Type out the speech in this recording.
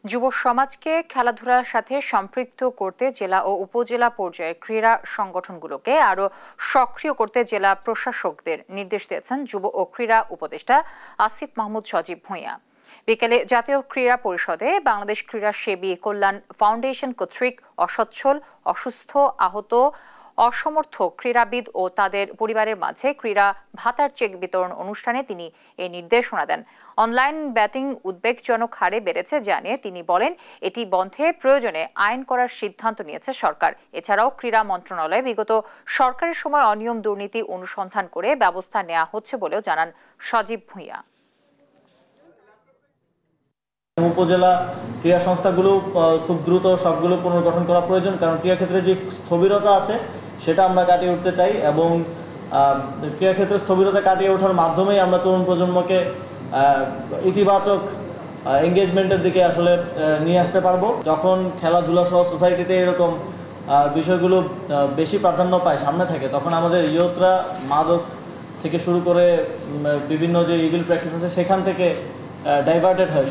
যুব সমাজকে খেলাধুলার সাথে সম্পৃক্ত করতে জেলা ও উপজেলা পর্যায়ের ক্রীড়া সংগঠনগুলোকে আরো সক্রিয় করতে জেলা প্রশাসকদের নির্দেশ দিয়েছেন যুব ও ক্রীড়া উপদেষ্টা আসিফ মাহমুদ সজীব ভূঁইয়া। বিকেলে জাতীয় ক্রীড়া পরিষদে বাংলাদেশ ক্রীড়া সেবী কল্যাণ ফাউন্ডেশন কর্তৃক অসচ্ছল, অসুস্থ, আহত, অসমর্থ ক্রীড়াবিদ ও তাদের পরিবারের মাঝে ক্রীড়া ভাতার চেক বিতরণ অনুষ্ঠানে তিনি এই নির্দেশনা দেন। অনলাইন ব্যাটিং উদ্বেগজনক হারে বেড়েছে জানিয়ে তিনি বলেন, এটি বন্ধে প্রয়োজনে আইন করার সিদ্ধান্ত নিয়েছে সরকার। এছাড়াও ক্রীড়া মন্ত্রণালয় বিগত সরকারের সময় অনিয়ম দুর্নীতি অনুসন্ধান করে ব্যবস্থা নেওয়া হচ্ছে বলেও জানান সজীব ভূঁইয়া। উপজেলা ক্রীড়া সংস্থাগুলো খুব দ্রুত সবগুলো পুনর্গঠন করা প্রয়োজন, কারণ ক্রীড়া ক্ষেত্রে যে স্থবিরতা আছে সেটা আমরা কাটিয়ে উঠতে চাই এবং ক্রীড়া ক্ষেত্রে স্থবিরতা কাটিয়ে ওঠার মাধ্যমেই আমরা তরুণ প্রজন্মকে ইতিবাচক এঙ্গেজমেন্টের দিকে আসলে নিয়ে আসতে পারবো। যখন খেলাধুলা সহ সোসাইটিতে এরকম বিষয়গুলো বেশি প্রাধান্য পায়, সামনে থাকে, তখন আমাদের ইয়ুথরা মাদক থেকে শুরু করে বিভিন্ন যে ইভিল প্র্যাকটিস আছে সেখান থেকে ডাইভার্টেড হয়।